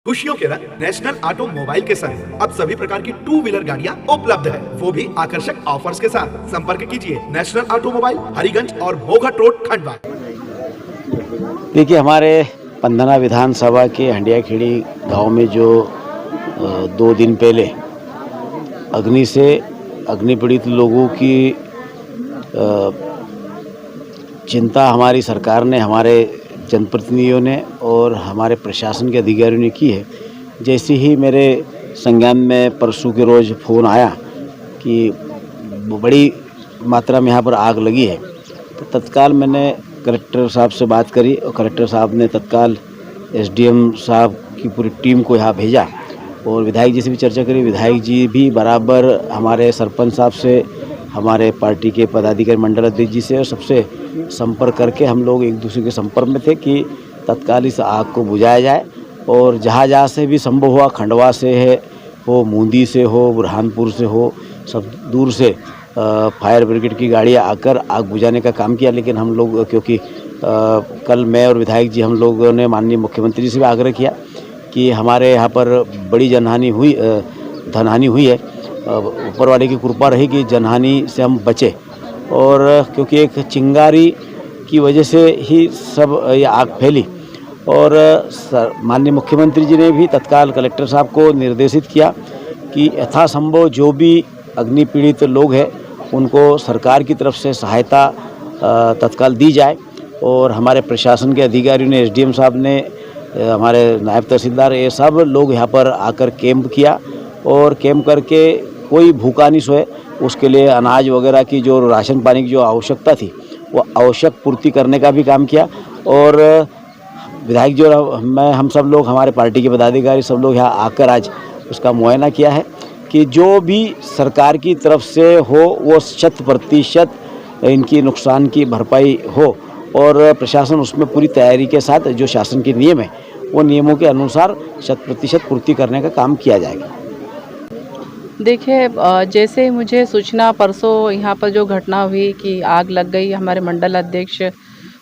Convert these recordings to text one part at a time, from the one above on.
खुशियों के रंग नेशनल ऑटोमोबाइल के संग अब सभी प्रकार की टू व्हीलर गाड़ियां उपलब्ध है, वो भी आकर्षक ऑफर्स के साथ। संपर्क कीजिए नेशनल ऑटोमोबाइल, हरिगंज और भोगट रोड, खंडवा। देखिए, हमारे पंधना विधानसभा के हंडियाखेड़ी गांव में जो 2 दिन पहले अग्नि पीड़ित लोगों की चिंता हमारी सरकार ने, हमारे जनप्रतिनिधियों ने और हमारे प्रशासन के अधिकारियों ने की है। जैसे ही मेरे संज्ञान में परसों के रोज़ फ़ोन आया कि बड़ी मात्रा में यहाँ पर आग लगी है, तो तत्काल मैंने कलेक्टर साहब से बात करी और कलेक्टर साहब ने तत्काल एसडीएम साहब की पूरी टीम को यहाँ भेजा और विधायक जी से भी चर्चा करी। विधायक जी भी बराबर हमारे सरपंच साहब से, हमारे पार्टी के पदाधिकारी मंडल अध्यक्ष जी से और सबसे संपर्क करके हम लोग एक दूसरे के संपर्क में थे कि तत्काल इस आग को बुझाया जाए। और जहाँ जहाँ से भी संभव हुआ, खंडवा से हो, मूंदी से हो, बुरहानपुर से हो, सब दूर से फायर ब्रिगेड की गाड़ियाँ आकर आग बुझाने का काम किया। लेकिन हम लोग, क्योंकि कल मैं और विधायक जी हम लोगों ने माननीय मुख्यमंत्री जी से भी आग्रह किया कि हमारे यहाँ पर बड़ी धनहानि हुई है, ऊपर वाले की कृपा रही कि जनहानि से हम बचे। और क्योंकि एक चिंगारी की वजह से ही सब ये आग फैली और माननीय मुख्यमंत्री जी ने भी तत्काल कलेक्टर साहब को निर्देशित किया कि यथासंभव जो भी अग्नि पीड़ित लोग हैं उनको सरकार की तरफ से सहायता तत्काल दी जाए। और हमारे प्रशासन के अधिकारियों ने, एसडीएम साहब ने, हमारे नायब तहसीलदार, ये सब लोग यहाँ पर आकर कैंप किया और कैंप करके कोई भूखा नहीं सोए, उसके लिए अनाज वगैरह की जो राशन पानी की जो आवश्यकता थी वो आवश्यक पूर्ति करने का भी काम किया। और विधायक जो हम सब लोग, हमारे पार्टी के पदाधिकारी सब लोग यहाँ आकर आज उसका मुआयना किया है कि जो भी सरकार की तरफ से हो वो 100% इनकी नुकसान की भरपाई हो और प्रशासन उसमें पूरी तैयारी के साथ जो शासन के नियम है वो नियमों के अनुसार 100% पूर्ति करने का काम किया जाएगा। देखिए, जैसे मुझे सूचना परसों यहाँ पर जो घटना हुई कि आग लग गई, हमारे मंडल अध्यक्ष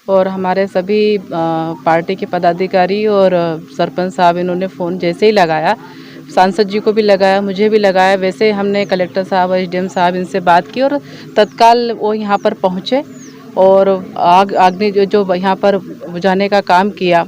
और हमारे सभी पार्टी के पदाधिकारी और सरपंच साहब, इन्होंने फ़ोन जैसे ही लगाया, सांसद जी को भी लगाया, मुझे भी लगाया, वैसे हमने कलेक्टर साहब, एसडीएम साहब, इनसे बात की और तत्काल वो यहाँ पर पहुँचे और आग जो यहाँ पर बुझाने का काम किया।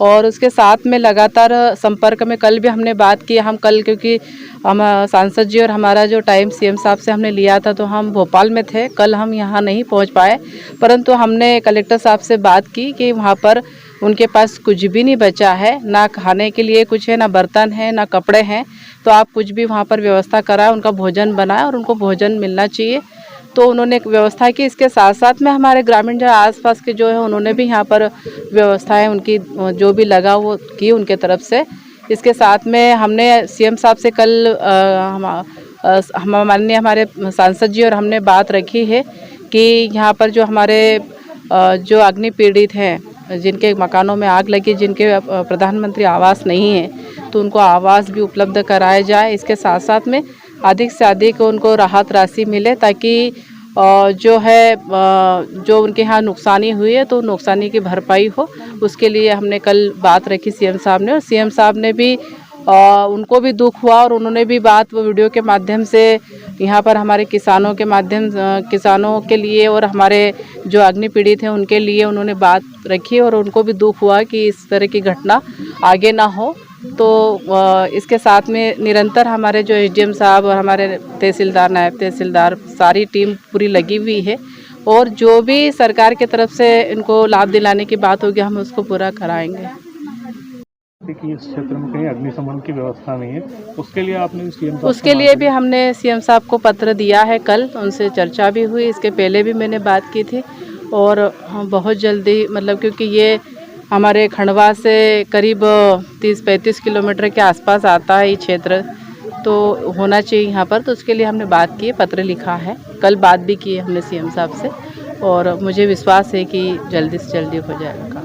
और उसके साथ में लगातार संपर्क में कल भी हमने बात की। हम कल, क्योंकि हम सांसद जी और हमारा जो टाइम सीएम साहब से हमने लिया था, तो हम भोपाल में थे, कल हम यहाँ नहीं पहुँच पाए, परंतु हमने कलेक्टर साहब से बात की कि वहाँ पर उनके पास कुछ भी नहीं बचा है, ना खाने के लिए कुछ है, ना बर्तन है, ना कपड़े हैं, तो आप कुछ भी वहाँ पर व्यवस्था कराएं, उनका भोजन बनाएं और उनको भोजन मिलना चाहिए। तो उन्होंने एक व्यवस्था की। इसके साथ साथ में हमारे ग्रामीण जो आसपास के जो है उन्होंने भी यहाँ पर व्यवस्थाएं उनकी जो भी लगा वो की उनके तरफ से। इसके साथ में हमने सीएम साहब से कल माननीय हमारे सांसद जी और हमने बात रखी है कि यहाँ पर जो हमारे जो अग्नि पीड़ित हैं, जिनके मकानों में आग लगी, जिनके प्रधानमंत्री आवास नहीं है, तो उनको आवास भी उपलब्ध कराया जाए। इसके साथ साथ में अधिक से अधिक उनको राहत राशि मिले ताकि जो है जो उनके यहाँ नुकसानी हुई है तो नुकसानी की भरपाई हो। उसके लिए हमने कल बात रखी सीएम साहब ने, और सीएम साहब ने भी उनको भी दुख हुआ और उन्होंने भी बात वो वीडियो के माध्यम से यहाँ पर हमारे किसानों के लिए और हमारे जो अग्नि पीड़ित हैं उनके लिए उन्होंने बात रखी और उनको भी दुख हुआ कि इस तरह की घटना आगे ना हो। तो इसके साथ में निरंतर हमारे जो एसडीएम साहब और हमारे तहसीलदार, नायब तहसीलदार, सारी टीम पूरी लगी हुई है और जो भी सरकार की तरफ से इनको लाभ दिलाने की बात होगी हम उसको पूरा कराएंगे। कि इस क्षेत्र में कहीं अग्निशमन की व्यवस्था नहीं है, उसके लिए आपने सीएम साहब उसके लिए भी हमने सीएम साहब को पत्र दिया है, कल उनसे चर्चा भी हुई, इसके पहले भी मैंने बात की थी और हम बहुत जल्दी, मतलब क्योंकि ये हमारे खंडवा से करीब 30-35 किलोमीटर के आसपास आता है ये क्षेत्र, तो होना चाहिए यहाँ पर, तो उसके लिए हमने बात की, पत्र लिखा है, कल बात भी की है हमने सीएम साहब से और मुझे विश्वास है कि जल्दी से जल्दी हो जाएगा।